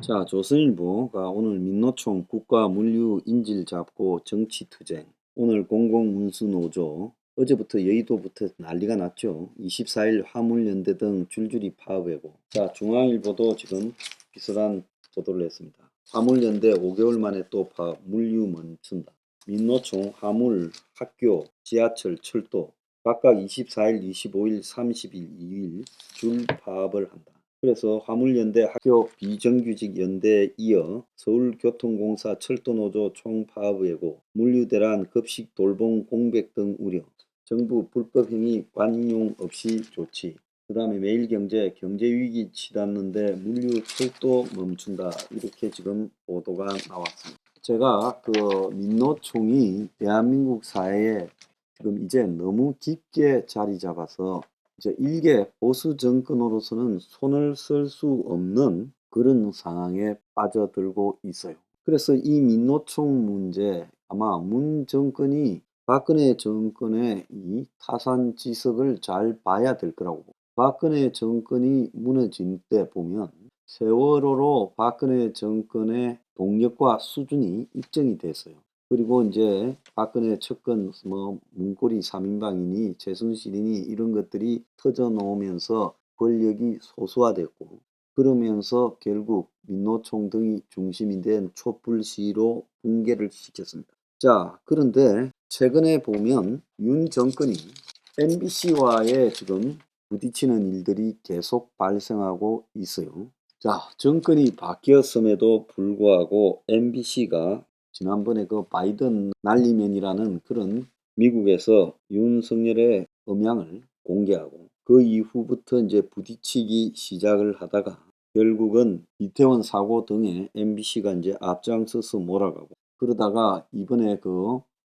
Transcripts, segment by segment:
자, 조선일보가 오늘 민노총 국가 물류 인질 잡고 정치 투쟁. 오늘 공공운수노조. 어제부터 여의도부터 난리가 났죠. 24일 화물연대 등 줄줄이 파업하고. 자, 중앙일보도 지금 비슷한 보도를 했습니다. 화물연대 5개월 만에 또 파업, 물류 멈춘다. 민노총, 화물, 학교, 지하철, 철도 각각 24일, 25일, 30일, 2일 줄 파업을 한다. 그래서 화물연대, 학교 비정규직 연대에 이어 서울교통공사 철도노조 총파업 예고, 물류대란 급식 돌봄 공백 등 우려, 정부 불법행위 관용 없이 조치, 그 다음에 매일경제 경제위기 치닫는데 물류 철도 멈춘다, 이렇게 지금 보도가 나왔습니다. 제가 민노총이 대한민국 사회에 지금 이제 너무 깊게 자리 잡아서 이제 일개 보수 정권으로서는 손을 쓸 수 없는 그런 상황에 빠져들고 있어요. 그래서 이 민노총 문제, 아마 문 정권이 박근혜 정권의 이 타산지석을 잘 봐야 될 거라고 봅니다. 박근혜 정권이 무너진 때 보면 세월호로 박근혜 정권의 동력과 수준이 입증이 됐어요. 그리고 이제 박근혜 측근 문고리 3인방이니 최순실이니 이런 것들이 터져 놓으면서 권력이 소수화됐고, 그러면서 결국 민노총 등이 중심이 된 촛불 시위로 붕괴를 시켰습니다. 자, 그런데 최근에 보면 윤 정권이 MBC와의 지금 부딪히는 일들이 계속 발생하고 있어요. 자, 정권이 바뀌었음에도 불구하고 MBC가 지난번에 그 바이든 날리면이라는 그런 미국에서 윤석열의 음향을 공개하고, 그 이후부터 이제 부딪히기 시작을 하다가 결국은 이태원 사고 등에 MBC가 이제 앞장서서 몰아가고, 그러다가 이번에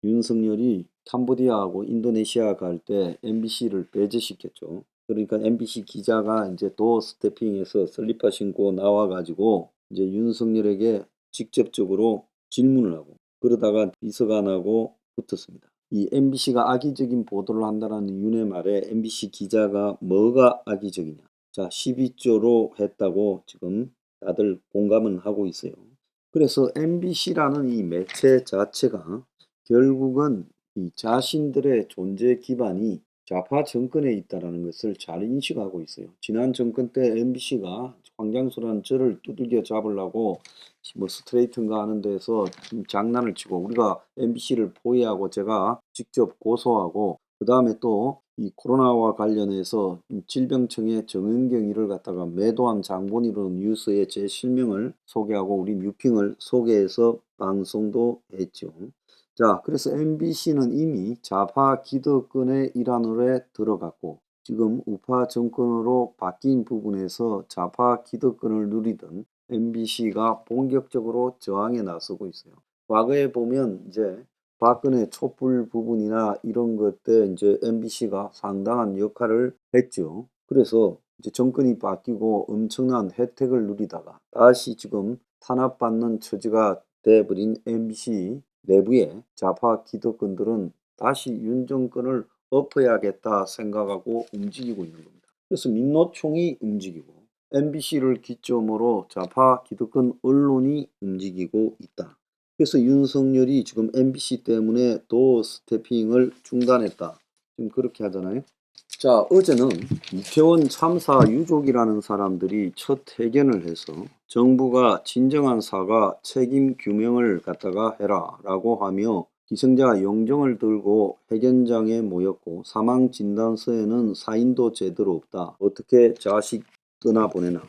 윤석열이 캄보디아하고 인도네시아 갈 때 MBC를 배제시켰죠. 그러니까 MBC 기자가 이제 도어 스태핑에서 슬리퍼 신고 나와가지고 이제 윤석열에게 직접적으로 질문을 하고, 그러다가 비서관하고 붙었습니다. 이 MBC가 악의적인 보도를 한다는 윤의 말에 MBC 기자가 뭐가 악의적이냐. 자, 12조로 했다고 지금 다들 공감은 하고 있어요. 그래서 MBC라는 이 매체 자체가 결국은 이 자신들의 존재 기반이 좌파 정권에 있다는 것을 잘 인식하고 있어요. 지난 정권 때 MBC가 황장수라는 저를 두들겨 잡으려고 스트레이트인가 하는 데서 장난을 치고, 우리가 MBC를 포위하고 제가 직접 고소하고, 그 다음에 또 이 코로나와 관련해서 질병청의 정은경 일을 갖다가 매도한 장본인으로 뉴스에 제 실명을 소개하고 우리 뉴핑을 소개해서 방송도 했죠. 자, 그래서 MBC는 이미 좌파 기득권의 일환으로 들어갔고, 지금 우파 정권으로 바뀐 부분에서 좌파 기득권을 누리던 MBC가 본격적으로 저항에 나서고 있어요. 과거에 보면 이제 박근혜 촛불 부분이나 이런 것 때 이제 MBC가 상당한 역할을 했죠. 그래서 이제 정권이 바뀌고 엄청난 혜택을 누리다가 다시 지금 탄압받는 처지가 돼버린 MBC 내부의 좌파 기득권들은 다시 윤 정권을 엎어야겠다 생각하고 움직이고 있는 겁니다. 그래서 민노총이 움직이고 MBC를 기점으로 좌파 기득권 언론이 움직이고 있다. 그래서 윤석열이 지금 MBC 때문에 도어 스태핑을 중단했다, 지금 그렇게 하잖아요. 자, 어제는 이태원 참사 유족이라는 사람들이 첫 회견을 해서 정부가 진정한 사과 책임 규명을 갖다가 해라 라고 하며 희생자 영정을 들고 회견장에 모였고, 사망 진단서에는 사인도 제대로 없다, 어떻게 자식 떠나보내나,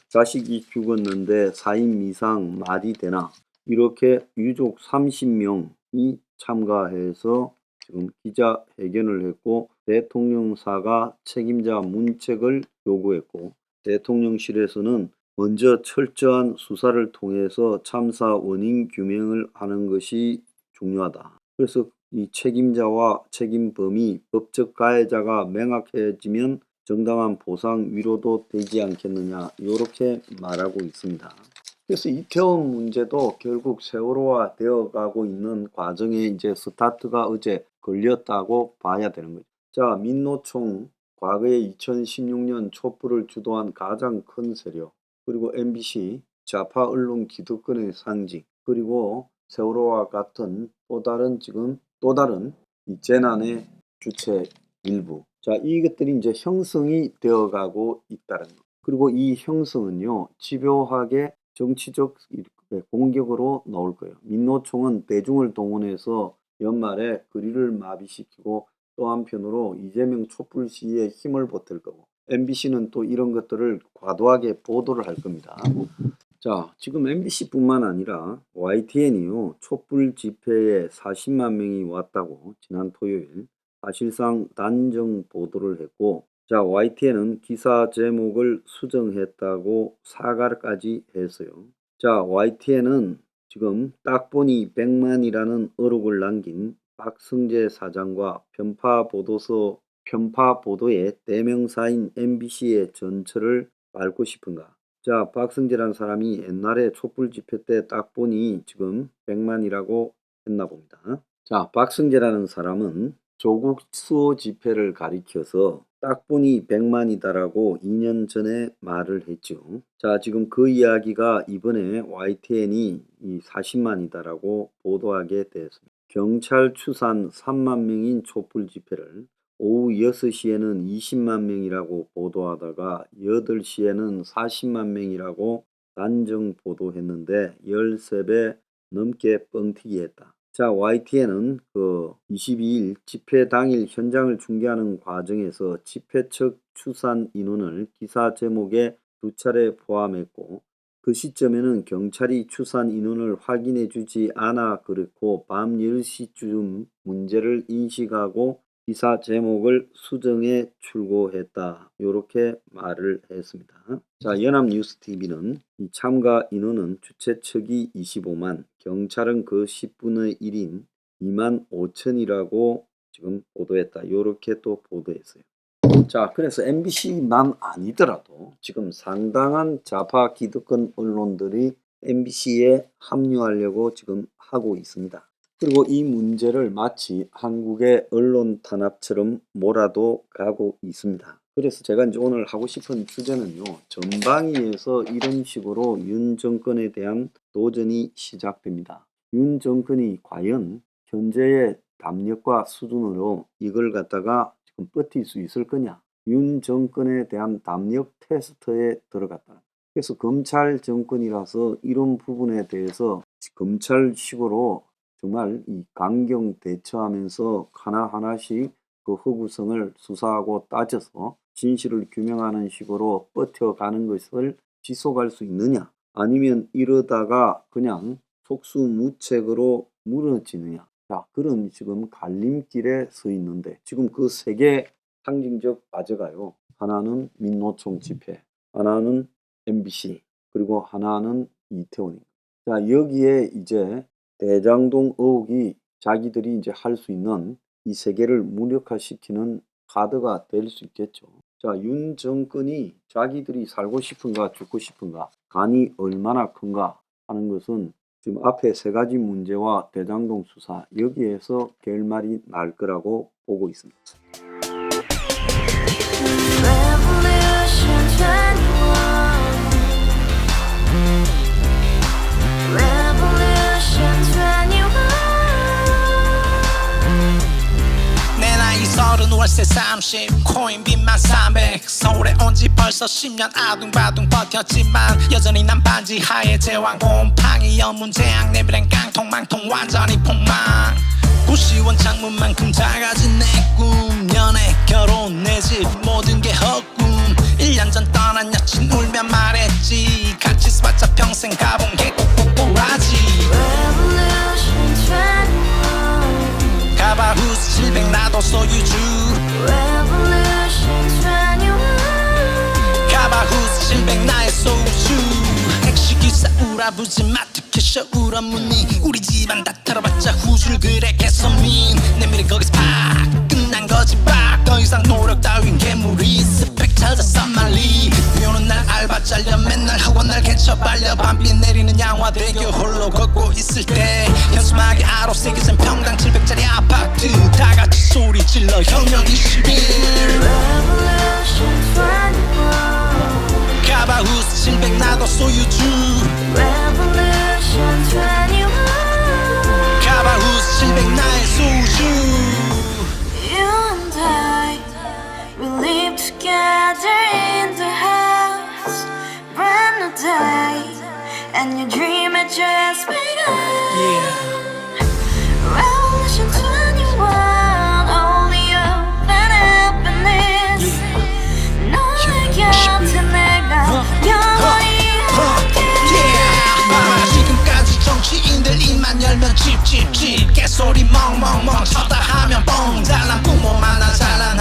자식이 죽었는데 사인 미상 말이 되나, 이렇게 유족 30명이 참가해서 지금 기자회견을 했고, 대통령 사과 책임자 문책을 요구했고, 대통령실에서는 먼저 철저한 수사를 통해서 참사 원인 규명을 하는 것이 중요하다. 그래서 이 책임자와 책임범위, 법적 가해자가 명확해지면 정당한 보상 위로도 되지 않겠느냐, 이렇게 말하고 있습니다. 그래서 이태원 문제도 결국 세월호화 되어가고 있는 과정에 이제 스타트가 어제 걸렸다고 봐야 되는 거죠. 자, 민노총, 과거에 2016년 촛불을 주도한 가장 큰 세력, 그리고 MBC, 좌파 언론 기득권의 상징, 그리고 세월호와 같은 또 다른 이 재난의 주체 일부. 자, 이것들이 이제 형성이 되어가고 있다는 것. 그리고 이 형성은요, 집요하게 정치적 공격으로 나올 거예요. 민노총은 대중을 동원해서 연말에 거리를 마비시키고 또 한편으로 이재명 촛불 시위에 힘을 보탤 거고, MBC는 또 이런 것들을 과도하게 보도를 할 겁니다. 자, 지금 MBC뿐만 아니라 YTN이요, 촛불 집회에 40만 명이 왔다고 지난 토요일 사실상 단정 보도를 했고, 자, YTN은 기사 제목을 수정했다고 사과까지 했어요. 자, YTN은 지금 딱 보니 100만이라는 어록을 남긴 박성재 사장과 편파 보도의 대명사인 MBC의 전철을 밟고 싶은가? 자, 박성재라는 사람이 옛날에 촛불 집회 때 딱 보니 지금 100만이라고 했나 봅니다. 자, 박성재라는 사람은 조국 수호 집회를 가리켜서 딱 보니 100만이다라고 2년 전에 말을 했죠. 자, 지금 그 이야기가 이번에 YTN이 이 40만이다라고 보도하게 되었습니다. 경찰 추산 3만 명인 촛불 집회를 오후 6시에는 20만 명이라고 보도하다가 8시에는 40만 명이라고 단정 보도했는데 13배 넘게 뻥튀기 했다. 자, YTN은 그 22일 집회 당일 현장을 중계하는 과정에서 집회 측 추산 인원을 기사 제목에 2차례 포함했고, 그 시점에는 경찰이 추산 인원을 확인해 주지 않아 그렇고 밤 10시쯤 문제를 인식하고 기사 제목을 수정해 출고했다. 이렇게 말을 했습니다. 자, 연합뉴스TV는 이 참가 인원은 주최 측이 25만, 경찰은 그 10분의 1인 2만 5천이라고 지금 보도했다. 이렇게 또 보도했어요. 자, 그래서 MBC만 아니더라도 지금 상당한 좌파 기득권 언론들이 MBC에 합류하려고 지금 하고 있습니다. 그리고 이 문제를 마치 한국의 언론 탄압처럼 몰아도 가고 있습니다. 그래서 제가 이제 오늘 하고 싶은 주제는요, 전방위에서 이런 식으로 윤 정권에 대한 도전이 시작됩니다. 윤 정권이 과연 현재의 담력과 수준으로 이걸 갖다가 지금 버틸 수 있을 거냐? 윤 정권에 대한 담력 테스트에 들어갔다. 그래서 검찰 정권이라서 이런 부분에 대해서 검찰식으로 정말 이 강경 대처하면서 하나하나씩 그 허구성을 수사하고 따져서 진실을 규명하는 식으로 버텨가는 것을 지속할 수 있느냐, 아니면 이러다가 그냥 속수무책으로 무너지느냐. 자, 그런 지금 갈림길에 서 있는데 지금 그 세 개 상징적 과제가요, 하나는 민노총 집회, 하나는 MBC, 그리고 하나는 이태원입니다. 자, 여기에 이제 대장동 의혹이 자기들이 이제 할 수 있는 이 세 개를 무력화시키는 카드가 될 수 있겠죠. 자, 윤 정권이 자기들이 살고 싶은가 죽고 싶은가, 간이 얼마나 큰가 하는 것은 지금 앞에 세 가지 문제와 대장동 수사, 여기에서 결말이 날 거라고 보고 있습니다. 월세 30 코인빚만 300 서울에 온 지 벌써 10년 아둥바둥 버텼지만 여전히 난 반지 하에 제왕 곰팡이 연문제약 내비랭 깡통망통 완전히 폭망 고시원 창문만큼 작아진 내 꿈 연애 결혼 내 집 모든 게 헛꿈 1년 전 떠난 여친 울며 말했지 같이 살자 평생 가본 게 꼬꼬꼬라지 가바후스 700 나도 소유주 가바후스 700 나의 소유주 택시기사 우라부지 마트 캐셔 울어무니 우리 집안 다 털어봤자 후줄 그래 개선민 내 미래 거기서 팍 끝난 거지 팍 더 이상 노력 따윈 괴물이 스펙 찾아서 말리 비오는 날 알바 잘려 맨날 학원 날 개쳐 발려 밤비 내리는 양화대교 홀로 걷고 있을 때 현수막에 아로 새겨진 평당 700짜리 아파트 다같이 소리 질러 혁명 21 가바후스 700 나도 소유주 멍멍멍 쳤다 하면 뻥 잘난 부모 만나 잘난